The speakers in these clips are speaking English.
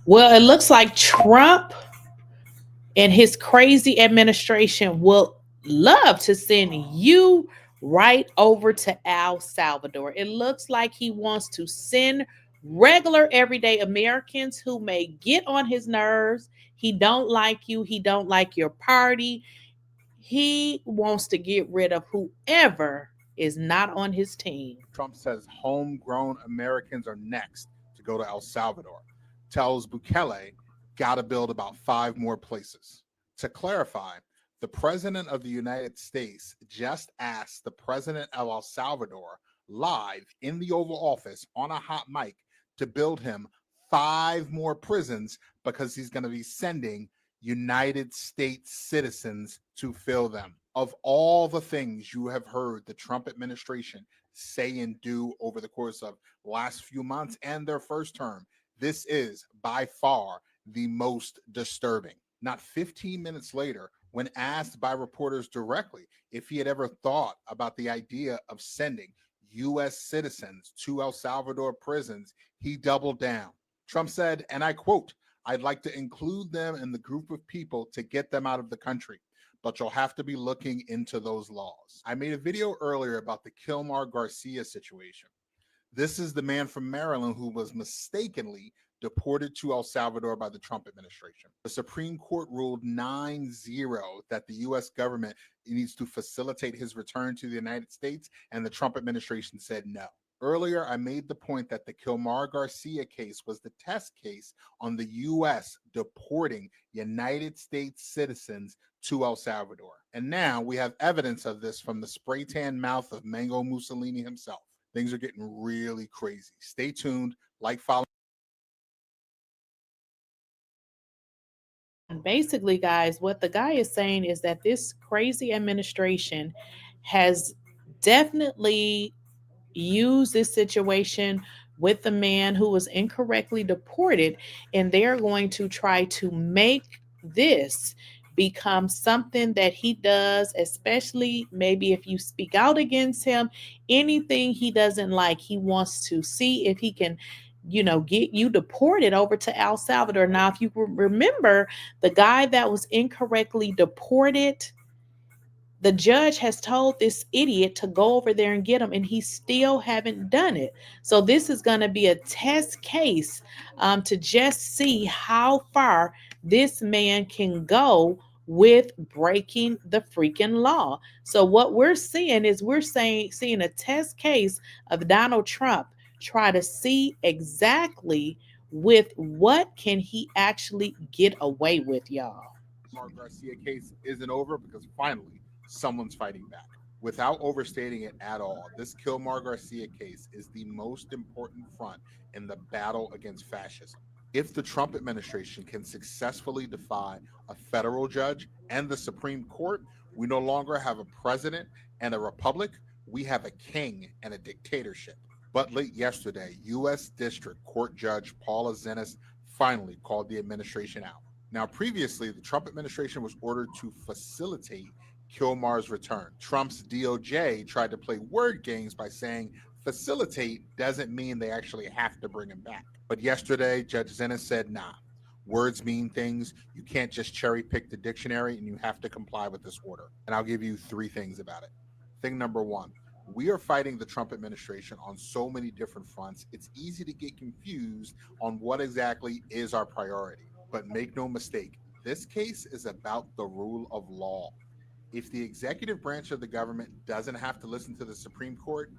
Well, it looks like Trump and his crazy administration will love to send you right over to El Salvador. It looks like he wants to send regular everyday Americans who may get on his nerves. He don't like you, he don't like your party. He wants to get rid of whoever is not on his team. Trump says homegrown Americans are next to go to El Salvador. Tells Bukele, got to build about 5 more places. To clarify, the president of the United States just asked the president of El Salvador live in the Oval Office on a hot mic to build him 5 more prisons because he's going to be sending United States citizens to fill them. Of all the things you have heard the Trump administration say and do over the course of the last few months and their first term, this is by far the most disturbing. Not 15 minutes later, when asked by reporters directly if he had ever thought about the idea of sending U.S. citizens to El Salvador prisons, he doubled down. Trump said, and I quote, "I'd like to include them in the group of people to get them out of the country, but you'll have to be looking into those laws." I made a video earlier about the Kilmar Garcia situation. This is the man from Maryland who was mistakenly deported to El Salvador by the Trump administration. The Supreme Court ruled 9-0 that the U.S. government needs to facilitate his return to the United States, and the Trump administration said no. Earlier, I made the point that the Kilmar Garcia case was the test case on the U.S. deporting United States citizens to El Salvador. And now we have evidence of this from the spray tan mouth of Mango Mussolini himself. Things are getting really crazy. Stay tuned, like, follow. Basically, guys, what the guy is saying is that this crazy administration has definitely used this situation with the man who was incorrectly deported, and they're going to try to make this become something that he does, especially maybe if you speak out against him, anything he doesn't like, he wants to see if he can get you deported over to El Salvador. Now, if you remember, the guy that was incorrectly deported, the judge has told this idiot to go over there and get him, and he still haven't done it. So this is going to be a test case, to just see how far this man can go with breaking the freaking law. So what we're seeing is seeing a test case of Donald Trump try to see exactly with what can he actually get away with, y'all. Mark Garcia case isn't over because finally someone's fighting back. Without overstating it at all, this Kilmar Garcia case is the most important front in the battle against fascism. If the Trump administration can successfully defy a federal judge and the Supreme Court, we no longer have a president and a republic, we have a king and a dictatorship. But late yesterday, U.S. District Court Judge Paula Zenas finally called the administration out. Now, previously, the Trump administration was ordered to facilitate Kilmar's return. Trump's DOJ tried to play word games by saying facilitate doesn't mean they actually have to bring him back. But yesterday, Judge Zenas said, nah, words mean things. You can't just cherry pick the dictionary, and you have to comply with this order. And I'll give you 3 things about it. Thing number 1, we are fighting the Trump administration on so many different fronts, it's easy to get confused on what exactly is our priority. But make no mistake, this case is about the rule of law. If the executive branch of the government doesn't have to listen to the Supreme Court,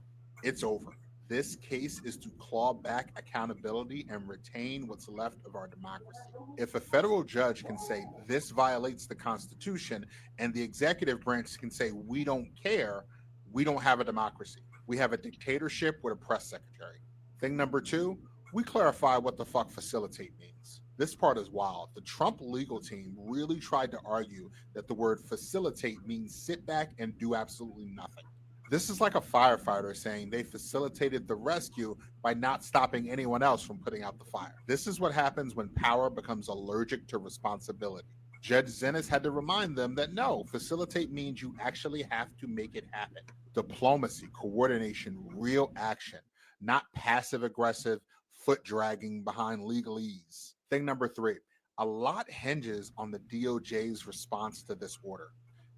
it's over. This case is to claw back accountability and retain what's left of our democracy. If a federal judge can say this violates the Constitution and the executive branch can say we don't care, we don't have a democracy. We have a dictatorship with a press secretary. Thing number 2, we clarify what the fuck facilitate means. This part is wild. The Trump legal team really tried to argue that the word facilitate means sit back and do absolutely nothing. This is like a firefighter saying they facilitated the rescue by not stopping anyone else from putting out the fire. This is what happens when power becomes allergic to responsibility. Judge Zenas had to remind them that no, facilitate means you actually have to make it happen. Diplomacy, coordination, real action, not passive aggressive foot dragging behind legalese. Thing number three, a lot hinges on the DOJ's response to this order.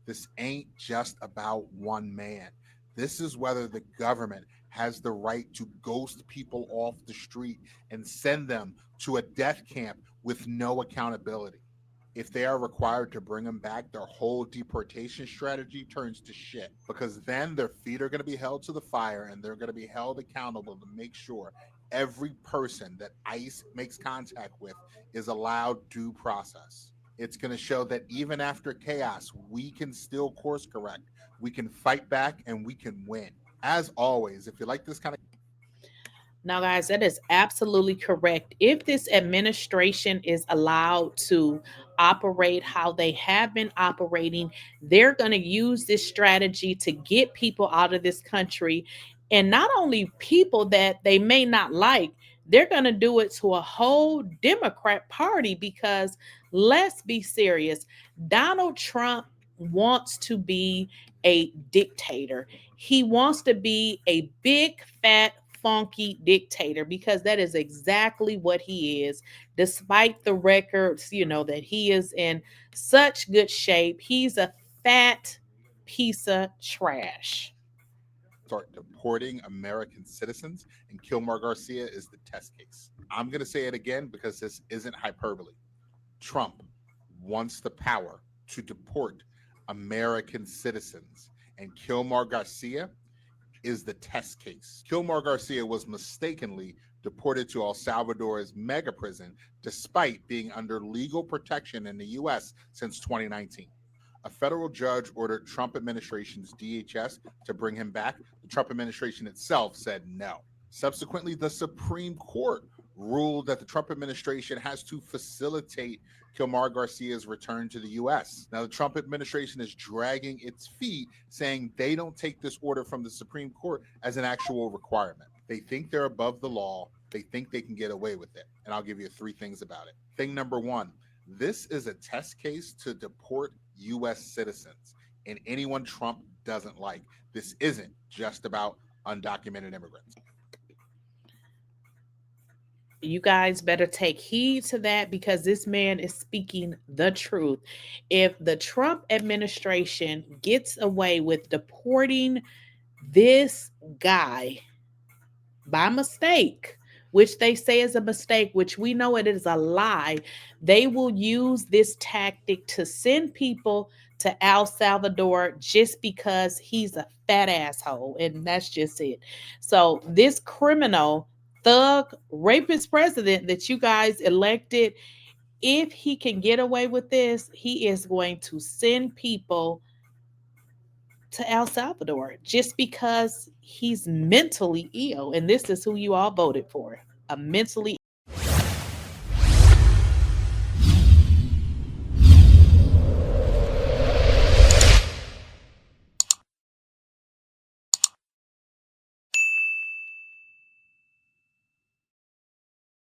This ain't just about one man. This is whether the government has the right to ghost people off the street and send them to a death camp with no accountability. If they are required to bring them back, their whole deportation strategy turns to shit because then their feet are going to be held to the fire and they're going to be held accountable to make sure every person that ICE makes contact with is allowed due process. It's going to show that even after chaos, we can still course correct, we can fight back, and we can win. As always, if you like this kind of Now, guys, that is absolutely correct. If this administration is allowed to operate how they have been operating, they're going to use this strategy to get people out of this country. And not only people that they may not like, they're going to do it to a whole Democrat Party because let's be serious. Donald Trump wants to be a dictator. He wants to be a big, fat, funky dictator because that is exactly what he is. Despite the records, that he is in such good shape, he's a fat piece of trash. start deporting American citizens, and Kilmar Garcia is the test case. I'm going to say it again because this isn't hyperbole. Trump wants the power to deport American citizens, and Kilmar Garcia is the test case. Kilmar Garcia was mistakenly deported to El Salvador's mega prison despite being under legal protection in the U.S. since 2019. A federal judge ordered Trump administration's DHS to bring him back. The Trump administration itself said no. Subsequently, the Supreme Court ruled that the Trump administration has to facilitate Kilmar Garcia's return to the U.S. Now, the Trump administration is dragging its feet, saying they don't take this order from the Supreme Court as an actual requirement. They think they're above the law. They think they can get away with it. And I'll give you three things about it. Thing number one, this is a test case to deport U.S. citizens and anyone Trump doesn't like. This isn't just about undocumented immigrants. You guys better take heed to that because this man is speaking the truth. If the Trump administration gets away with deporting this guy by mistake, which they say is a mistake, which we know it is a lie, they will use this tactic to send people to El Salvador just because he's a fat asshole. And that's just it. So, this criminal, thug, rapist president that you guys elected, if he can get away with this, he is going to send people to El Salvador just because he's mentally ill. And this is who you all voted for, a mentally